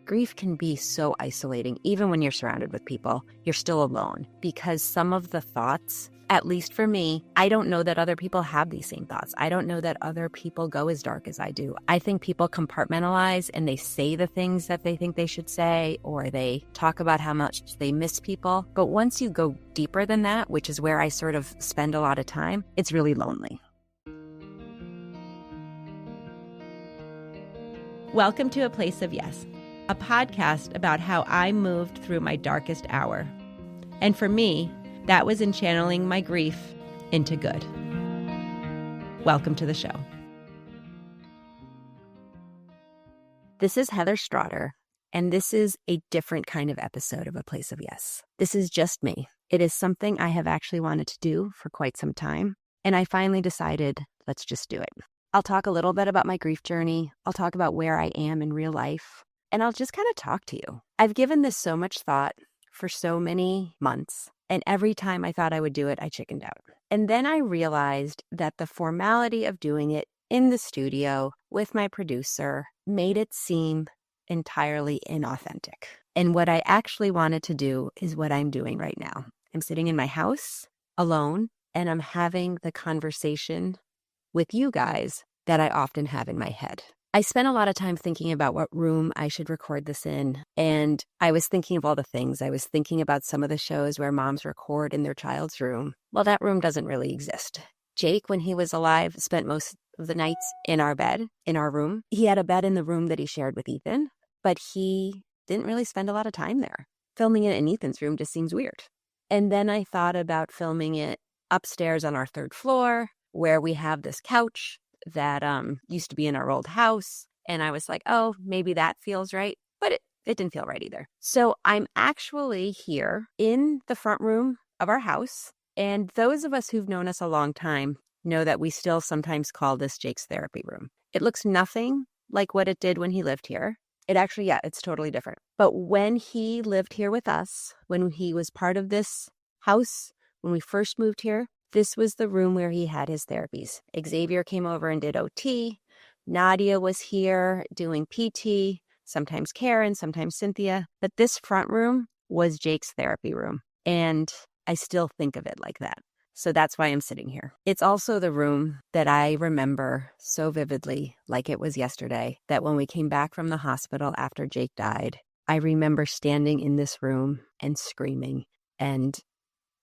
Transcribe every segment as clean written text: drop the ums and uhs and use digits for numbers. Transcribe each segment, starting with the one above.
grief can be so isolating. Even when you're surrounded with people, you're still alone because some of the thoughts, at least for me, I don't know that other people have these same thoughts. I don't know that other people go as dark as I do. I think people compartmentalize and they say the things that they think they should say, or they talk about how much they miss people. But once you go deeper than that, which is where I sort of spend a lot of time, it's really lonely. Welcome to A Place of Yes, a podcast about how I moved through my darkest hour. And for me, that was in channeling my grief into good. Welcome to the show. This is Heather Strader, and this is a different kind of episode of A Place of Yes. This is just me. It is something I have actually wanted to do for quite some time, and I finally decided, let's just do it. I'll talk a little bit about my grief journey. I'll talk about where I am in real life, and I'll just kind of talk to you. I've given this so much thought for so many months, and every time I thought I would do it, I chickened out. And then I realized that the formality of doing it in the studio with my producer made it seem entirely inauthentic. And what I actually wanted to do is what I'm doing right now. I'm sitting in my house alone, and I'm having the conversation with you guys that I often have in my head. I spent a lot of time thinking about what room I should record this in, and I was thinking of all the things. I was thinking about some of the shows where moms record in their child's room. Well, that room doesn't really exist. Jake, when he was alive, spent most of the nights in our bed, in our room. He had a bed in the room that he shared with Ethan, but he didn't really spend a lot of time there. Filming it in Ethan's room just seems weird. And then I thought about filming it upstairs on our third floor, where we have this couch that used to be in our old house. And I was like, oh, maybe that feels right. But it didn't feel right either. So I'm actually here in the front room of our house. And those of us who've known us a long time know that we still sometimes call this Jake's therapy room. It looks nothing like what it did when he lived here. It actually, it's totally different. But when he lived here with us, when he was part of this house, when we first moved here, this was the room where he had his therapies. Xavier came over and did OT. Nadia was here doing PT, sometimes Karen, sometimes Cynthia. But this front room was Jake's therapy room. And I still think of it like that. So that's why I'm sitting here. It's also the room that I remember so vividly, like it was yesterday, that when we came back from the hospital after Jake died, I remember standing in this room and screaming. And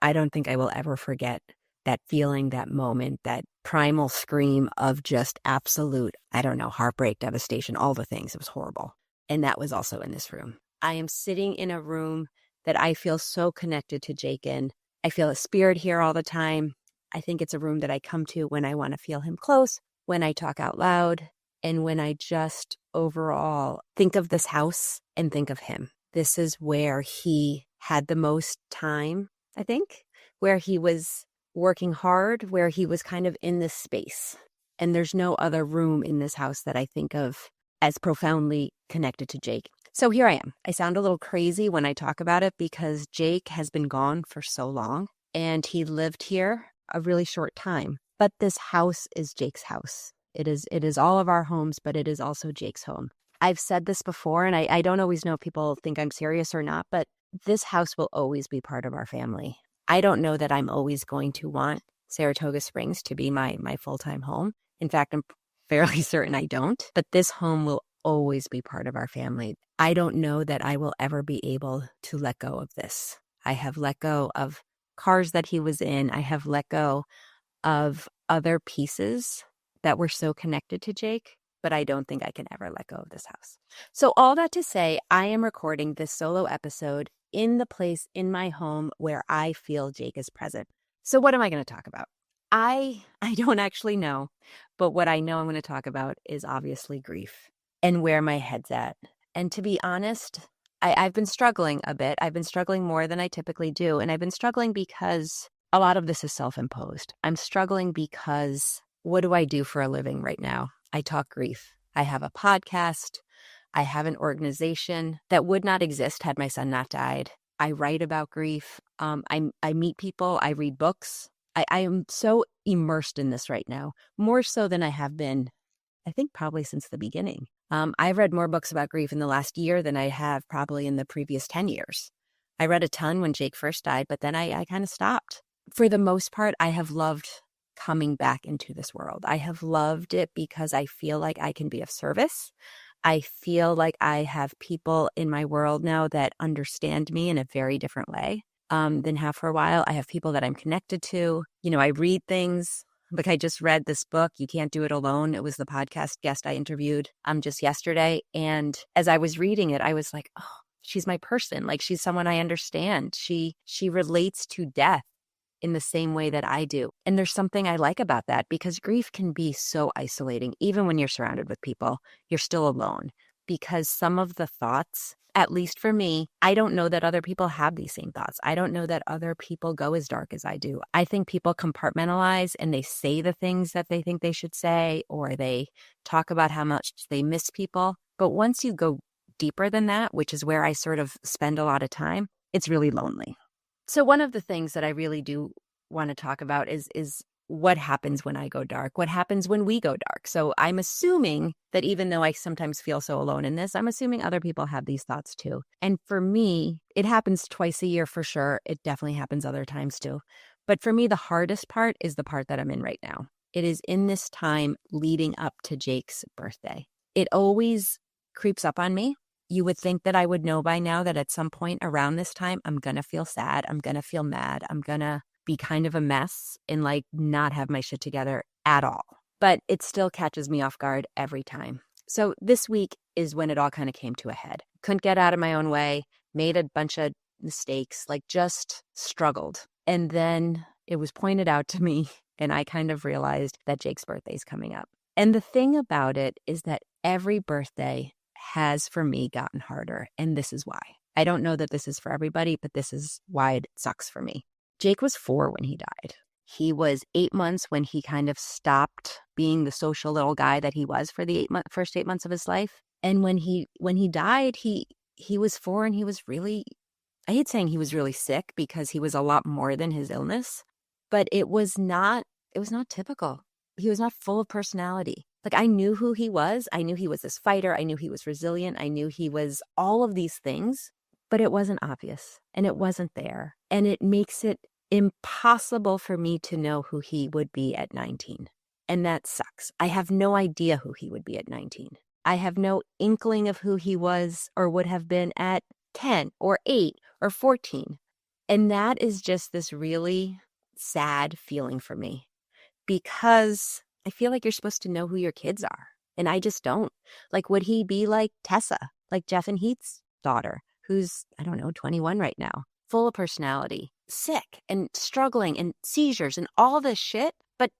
I don't think I will ever forget that feeling, that moment, that primal scream of just absolute, heartbreak, devastation, all the things. It was horrible. And that was also in this room. I am sitting in a room that I feel so connected to Jake in. I feel a spirit here all the time. I think it's a room that I come to when I want to feel him close, when I talk out loud, and when I just overall think of this house and think of him. This is where he had the most time, I think, where he was working hard, where he was kind of in this space. And there's no other room in this house that I think of as profoundly connected to Jake. So here I am. I sound a little crazy when I talk about it because Jake has been gone for so long and he lived here a really short time. But this house is Jake's house. It is all of our homes, but it is also Jake's home. I've said this before, and I don't always know if people think I'm serious or not, but this house will always be part of our family. I don't know that I'm always going to want Saratoga Springs to be my full-time home. In fact, I'm fairly certain I don't. But this home will always be part of our family. I don't know that I will ever be able to let go of this. I have let go of cars that he was in. I have let go of other pieces that were so connected to Jake, but I don't think I can ever let go of this house. So all that to say, I am recording this solo episode in the place in my home where I feel Jake is present. So what am I going to talk about? I don't actually know, but what I know I'm going to talk about is obviously grief and where my head's at. And to be honest, I've been struggling a bit. I've been struggling more than I typically do. And I've been struggling because a lot of this is self-imposed. I'm struggling because what do I do for a living right now? I talk grief. I have a podcast. I have an organization that would not exist had my son not died. I write about grief. I meet people. I read books. I am so immersed in this right now, more so than I have been, I think, probably since the beginning. I've read more books about grief in the last year than I have probably in the previous 10 years. I read a ton when Jake first died, but then I kind of stopped. For the most part, I have loved coming back into this world. I have loved it because I feel like I can be of service. I feel like I have people in my world now that understand me in a very different way than have for a while. I have people that I'm connected to. I read things. Like I just read this book, You Can't Do It Alone. It was the podcast guest I interviewed just yesterday. And as I was reading it, I was like, oh, she's my person. Like she's someone I understand. She relates to death in the same way that I do. And there's something I like about that because grief can be so isolating. Even when you're surrounded with people, you're still alone because some of the thoughts, at least for me, I don't know that other people have these same thoughts. I don't know that other people go as dark as I do. I think people compartmentalize and they say the things that they think they should say, or they talk about how much they miss people. But once you go deeper than that, which is where I sort of spend a lot of time, it's really lonely. So one of the things that I really do want to talk about is what happens when I go dark, what happens when we go dark. So I'm assuming that even though I sometimes feel so alone in this, I'm assuming other people have these thoughts too. And for me, it happens twice a year for sure. It definitely happens other times too. But for me, the hardest part is the part that I'm in right now. It is in this time leading up to Jake's birthday. It always creeps up on me. You would think that I would know by now that at some point around this time, I'm going to feel sad. I'm going to feel mad. I'm going to be kind of a mess and like not have my shit together at all. But it still catches me off guard every time. So this week is when it all kind of came to a head. Couldn't get out of my own way, made a bunch of mistakes, like just struggled. And then it was pointed out to me and I kind of realized that Jake's birthday is coming up. And the thing about it is that every birthday has for me gotten harder. And this is why. I don't know that this is for everybody, but this is why it sucks for me. Jake was 4 when he died. He was 8 months when he kind of stopped being the social little guy that he was for the first 8 months of his life. And when he died, he was 4 and he was really, I hate saying he was really sick because he was a lot more than his illness, but it was not typical. He was not full of personality. Like I knew who he was. I knew he was this fighter. I knew he was resilient. I knew he was all of these things, but it wasn't obvious and it wasn't there. And it makes it impossible for me to know who he would be at 19. And that sucks. I have no idea who he would be at 19. I have no inkling of who he was or would have been at 10 or 8 or 14. And that is just this really sad feeling for me because I feel like you're supposed to know who your kids are. And I just don't. Like, would he be like Tessa, like Jeff and Heath's daughter, who's, I don't know, 21 right now, full of personality, sick and struggling and seizures and all this shit? But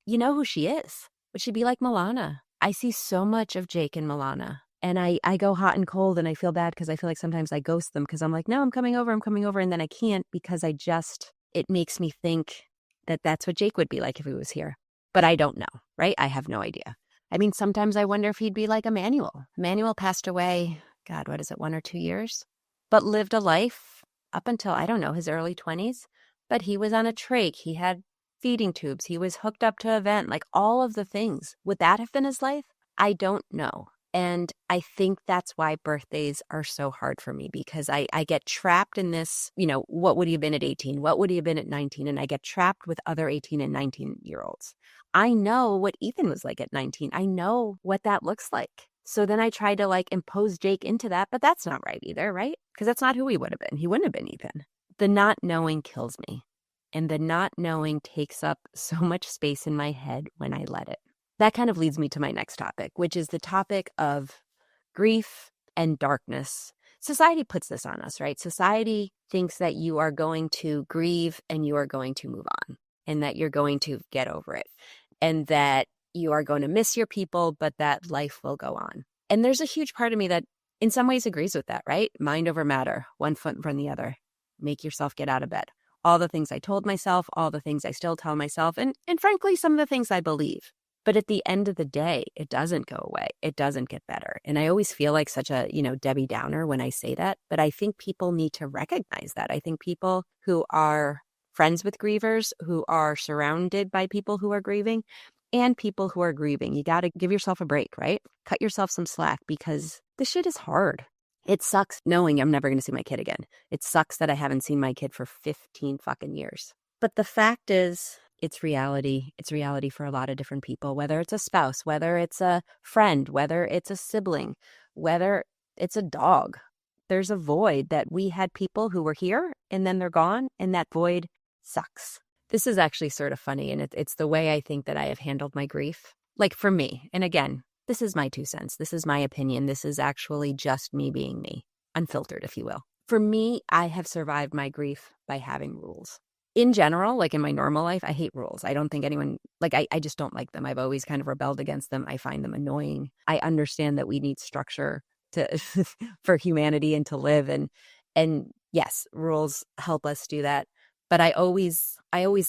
you know who she is. Would she be like Milana? I see so much of Jake and Milana. And I go hot and cold and I feel bad because I feel like sometimes I ghost them because I'm like, no, I'm coming over. And then I can't because it makes me think that that's what Jake would be like if he was here. But I don't know, right? I have no idea. I mean, sometimes I wonder if he'd be like Emmanuel. Emmanuel passed away, God, what is it, 1 or 2 years? But lived a life up until, I don't know, his early 20s. But he was on a trach. He had feeding tubes. He was hooked up to a vent, like all of the things. Would that have been his life? I don't know. And I think that's why birthdays are so hard for me because I get trapped in this, what would he have been at 18? What would he have been at 19? And I get trapped with other 18 and 19-year-olds. I know what Ethan was like at 19. I know what that looks like. So then I try to like impose Jake into that, but that's not right either, right? Because that's not who he would have been. He wouldn't have been Ethan. The not knowing kills me. And the not knowing takes up so much space in my head when I let it. That kind of leads me to my next topic, which is the topic of grief and darkness. Society puts this on us, right? Society thinks that you are going to grieve and you are going to move on and that you're going to get over it and that you are going to miss your people, but that life will go on. And there's a huge part of me that in some ways agrees with that, right? Mind over matter, one foot in front of the other. Make yourself get out of bed. All the things I told myself, all the things I still tell myself, and frankly, some of the things I believe. But at the end of the day, it doesn't go away. It doesn't get better. And I always feel like such a, Debbie Downer when I say that. But I think people need to recognize that. I think people who are friends with grievers, who are surrounded by people who are grieving, and people who are grieving. You got to give yourself a break, right? Cut yourself some slack because this shit is hard. It sucks knowing I'm never going to see my kid again. It sucks that I haven't seen my kid for 15 fucking years. But the fact is, it's reality. It's reality for a lot of different people, whether it's a spouse, whether it's a friend, whether it's a sibling, whether it's a dog. There's a void that we had people who were here and then they're gone, and that void sucks. This is actually sort of funny, and it's the way I think that I have handled my grief. Like for me, and again, this is my 2 cents. This is my opinion. This is actually just me being me, unfiltered, if you will. For me, I have survived my grief by having rules. In general, like in my normal life, I hate rules. I don't think anyone, like I just don't like them. I've always kind of rebelled against them. I find them annoying. I understand that we need structure to for humanity and to live. And yes, rules help us do that. But I always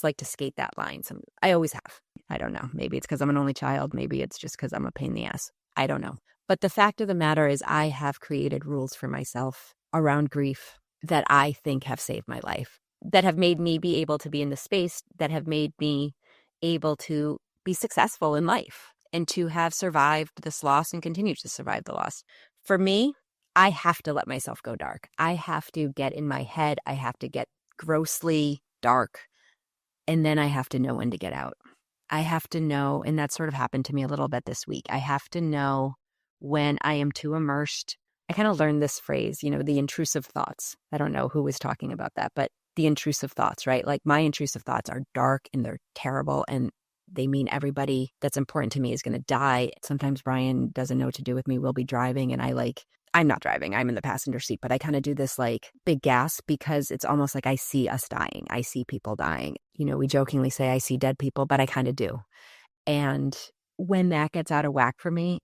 like to skate that line. I always have. I don't know. Maybe it's because I'm an only child. Maybe it's just because I'm a pain in the ass. I don't know. But the fact of the matter is I have created rules for myself around grief that I think have saved my life, that have made me be able to be in the space, that have made me able to be successful in life and to have survived this loss and continue to survive the loss. For me, I have to let myself go dark. I have to get in my head. I have to get grossly dark. And then I have to know when to get out. I have to know, and that sort of happened to me a little bit this week. I have to know when I am too immersed. I kind of learned this phrase, the intrusive thoughts. I don't know who was talking about that, but the intrusive thoughts, right? Like my intrusive thoughts are dark and they're terrible and they mean everybody that's important to me is going to die. Sometimes Brian doesn't know what to do with me. We'll be driving and I'm not driving. I'm in the passenger seat, but I kind of do this like big gasp because it's almost like I see us dying. I see people dying. We jokingly say I see dead people, but I kind of do. And when that gets out of whack for me,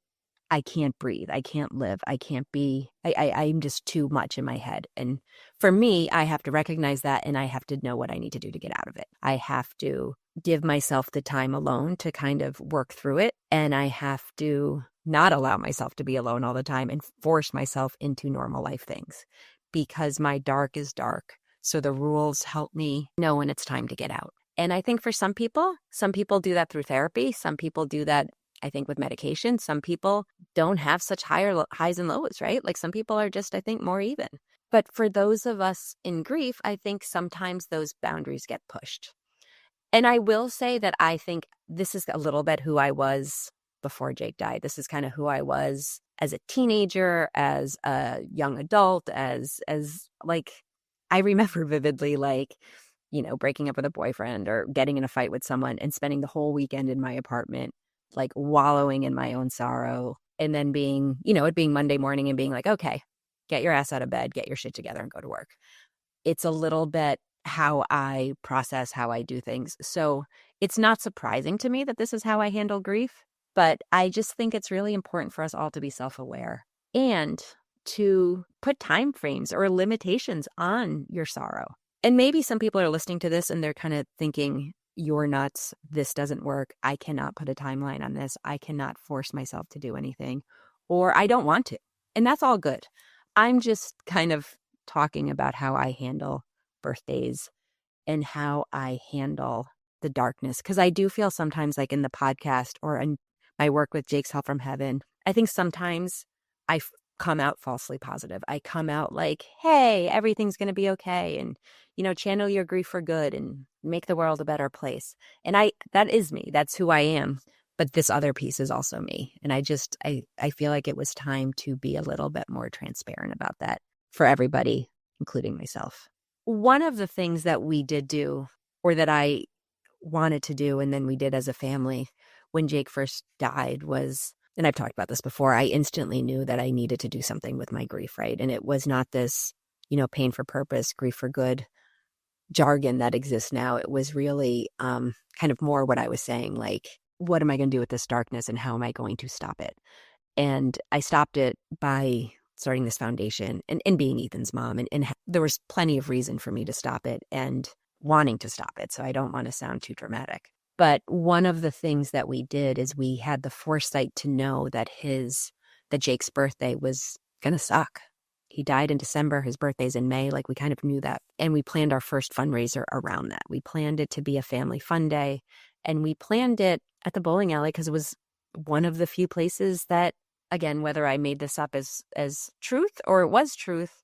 I can't breathe. I can't live. I can't be, I'm just too much in my head. And for me, I have to recognize that and I have to know what I need to do to get out of it. I have to give myself the time alone to kind of work through it. And I have to not allow myself to be alone all the time and force myself into normal life things because my dark is dark. So the rules help me know when it's time to get out. And I think for some people do that through therapy. Some people do that, I think, with medication. Some people don't have such higher highs and lows, right? Like some people are just, I think, more even. But for those of us in grief, I think sometimes those boundaries get pushed. And I will say that I think this is a little bit who I was before Jake died. This is kind of who I was as a teenager, as a young adult, as like, I remember vividly, like, breaking up with a boyfriend or getting in a fight with someone and spending the whole weekend in my apartment, like wallowing in my own sorrow. And then being, it being Monday morning and being like, okay, get your ass out of bed, get your shit together and go to work. It's a little bit how I process, how I do things. So it's not surprising to me that this is how I handle grief, but I just think it's really important for us all to be self-aware and to put time frames or limitations on your sorrow. And maybe some people are listening to this and they're kind of thinking, you're nuts, this doesn't work, I cannot put a timeline on this, I cannot force myself to do anything, or I don't want to. And that's all good. I'm just kind of talking about how I handle birthdays and how I handle the darkness. Because I do feel sometimes, like in the podcast or in my work with Jake's Help from Heaven, I think sometimes I come out falsely positive. I come out like, hey, everything's going to be okay. And, channel your grief for good and make the world a better place. And that is me. That's who I am. But this other piece is also me. And I feel like it was time to be a little bit more transparent about that for everybody, including myself. One of the things that we did do, or that I wanted to do, and then we did as a family when Jake first died was, and I've talked about this before, I instantly knew that I needed to do something with my grief, right? And it was not this, pain for purpose, grief for good jargon that exists now. It was really kind of more what I was saying, like, what am I going to do with this darkness and how am I going to stop it? And I stopped it by starting this foundation and being Ethan's mom. And there was plenty of reason for me to stop it and wanting to stop it. So I don't want to sound too dramatic. But one of the things that we did is we had the foresight to know that Jake's birthday was going to suck. He died in December. His birthday's in May. Like, we kind of knew that. And we planned our first fundraiser around that. We planned it to be a family fun day. And we planned it at the bowling alley because it was one of the few places that, again, whether I made this up as truth or it was truth,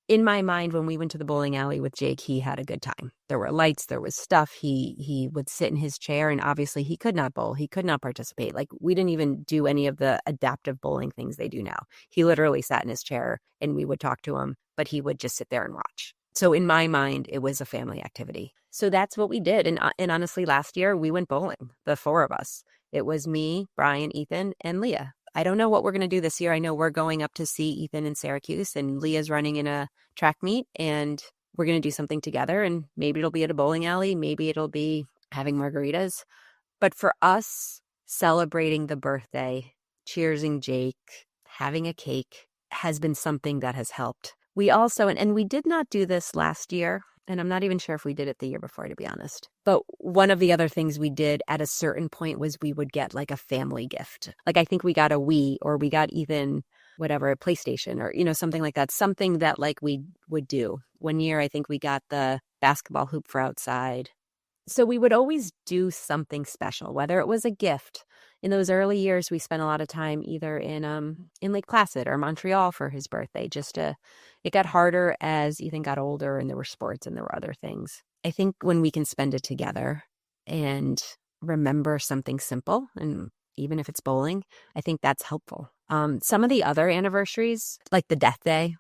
in my mind, when we went to the bowling alley with Jake, he had a good time. There were lights, there was stuff. He would sit in his chair, and obviously he could not bowl. He could not participate. Like, we didn't even do any of the adaptive bowling things they do now. He literally sat in his chair and we would talk to him, but he would just sit there and watch. So in my mind, it was a family activity. So that's what we did. And honestly, last year we went bowling, the four of us. It was me, Brian, Ethan, and Leah. I don't know what we're going to do this year. I know we're going up to see Ethan in Syracuse, and Leah's running in a track meet, and we're going to do something together, and maybe it'll be at a bowling alley. Maybe it'll be having margaritas. But for us, celebrating the birthday, cheersing Jake, having a cake has been something that has helped. We also, and we did not do this last year, and I'm not even sure if we did it the year before, to be honest. But one of the other things we did at a certain point was we would get like a family gift. Like, I think we got a Wii, or we got Ethan, whatever, a PlayStation, or, something like that. Something that like we would do. One year, I think we got the basketball hoop for outside. So we would always do something special, whether it was a gift. In those early years, we spent a lot of time either in Lake Placid or Montreal for his birthday. It got harder as Ethan got older and there were sports and there were other things. I think when we can spend it together and remember something simple, and even if it's bowling, I think that's helpful. Some of the other anniversaries, like the death day,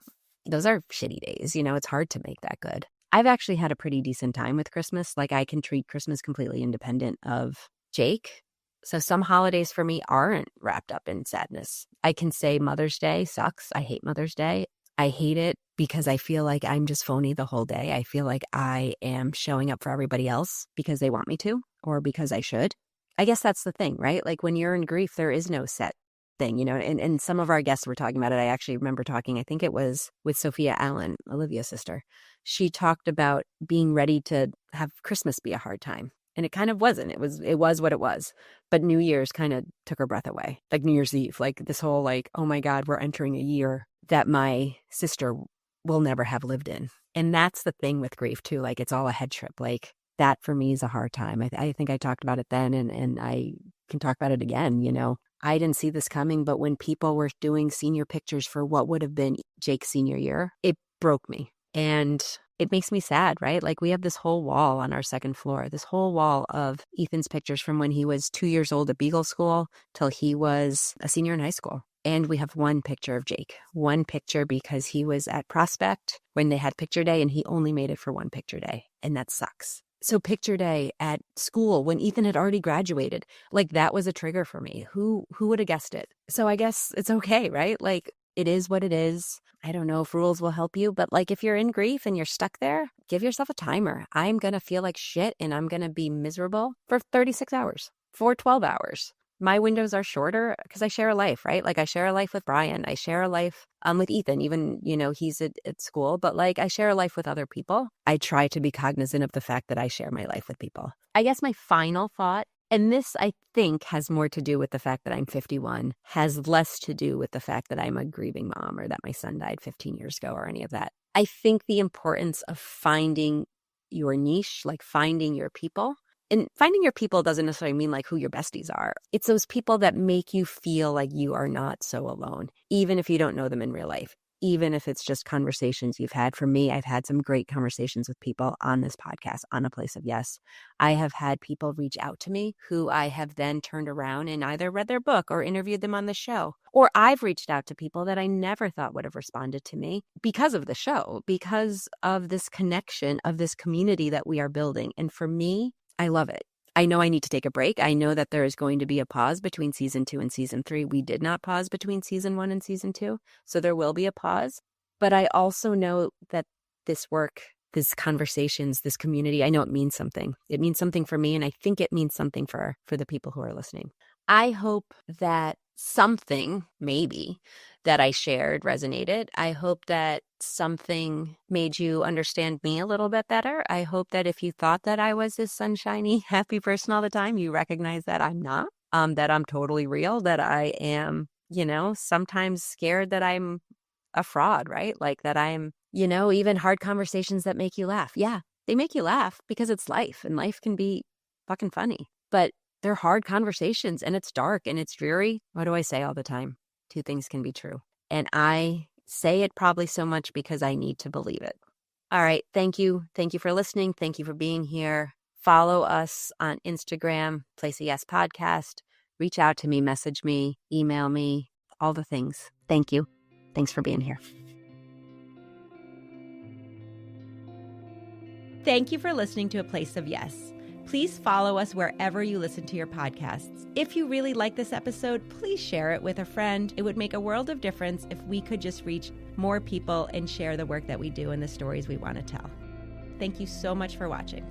those are shitty days. It's hard to make that good. I've actually had a pretty decent time with Christmas. Like, I can treat Christmas completely independent of Jake. So some holidays for me aren't wrapped up in sadness. I can say Mother's Day sucks. I hate Mother's Day. I hate it because I feel like I'm just phony the whole day. I feel like I am showing up for everybody else because they want me to, or because I should. I guess that's the thing, right? Like, when you're in grief, there is no set thing, and some of our guests were talking about it. I actually remember talking, I think it was with Sophia Allen, Olivia's sister. She talked about being ready to have Christmas be a hard time. And it kind of wasn't. It was what it was. But New Year's kind of took her breath away. Like New Year's Eve, like this whole like, oh my God, we're entering a year that my sister will never have lived in. And that's the thing with grief too. Like, it's all a head trip. Like, that for me is a hard time. I think I talked about it then, and I can talk about it again. I didn't see this coming, but when people were doing senior pictures for what would have been Jake's senior year, it broke me. And it makes me sad, right? Like, we have this whole wall on our second floor, this whole wall of Ethan's pictures from when he was 2 years old at Beagle School till he was a senior in high school. And we have one picture of Jake, one picture because he was at Prospect when they had picture day, and he only made it for one picture day. And that sucks. So picture day at school when Ethan had already graduated, like, that was a trigger for me. Who would have guessed it? So I guess it's okay, right? Like, it is what it is. I don't know if rules will help you, but like, if you're in grief and you're stuck there, give yourself a timer. I'm going to feel like shit and I'm going to be miserable for 36 hours, for 12 hours. My windows are shorter because I share a life, right? Like, I share a life with Brian. I share a life with Ethan, even, he's at school, but like, I share a life with other people. I try to be cognizant of the fact that I share my life with people. I guess my final thought, and this I think has more to do with the fact that I'm 51, has less to do with the fact that I'm a grieving mom or that my son died 15 years ago or any of that. I think the importance of finding your niche, like finding your people. And finding your people doesn't necessarily mean like who your besties are. It's those people that make you feel like you are not so alone, even if you don't know them in real life, even if it's just conversations you've had. For me, I've had some great conversations with people on this podcast, on A Place of Yes. I have had people reach out to me who I have then turned around and either read their book or interviewed them on the show. Or I've reached out to people that I never thought would have responded to me because of the show, because of this connection, of this community that we are building. And for me, I love it. I know I need to take a break. I know that there is going to be a pause between season 2 and season 3. We did not pause between season 1 and season 2, so there will be a pause. But I also know that this work, these conversations, this community, I know it means something. It means something for me, and I think it means something for the people who are listening. I hope that something, maybe, that I shared resonated. I hope that something made you understand me a little bit better. I hope that if you thought that I was this sunshiny, happy person all the time, you recognize that I'm not, that I'm totally real, that I am, sometimes scared that I'm a fraud, right? Like that I'm, even hard conversations that make you laugh. Yeah, they make you laugh because it's life, and life can be fucking funny. But they're hard conversations, and it's dark and it's dreary. What do I say all the time? Two things can be true. And I say it probably so much because I need to believe it. All right. Thank you. Thank you for listening. Thank you for being here. Follow us on Instagram, Place a Yes Podcast. Reach out to me, message me, email me, all the things. Thank you. Thanks for being here. Thank you for listening to A Place of Yes. Please follow us wherever you listen to your podcasts. If you really like this episode, please share it with a friend. It would make a world of difference if we could just reach more people and share the work that we do and the stories we want to tell. Thank you so much for watching.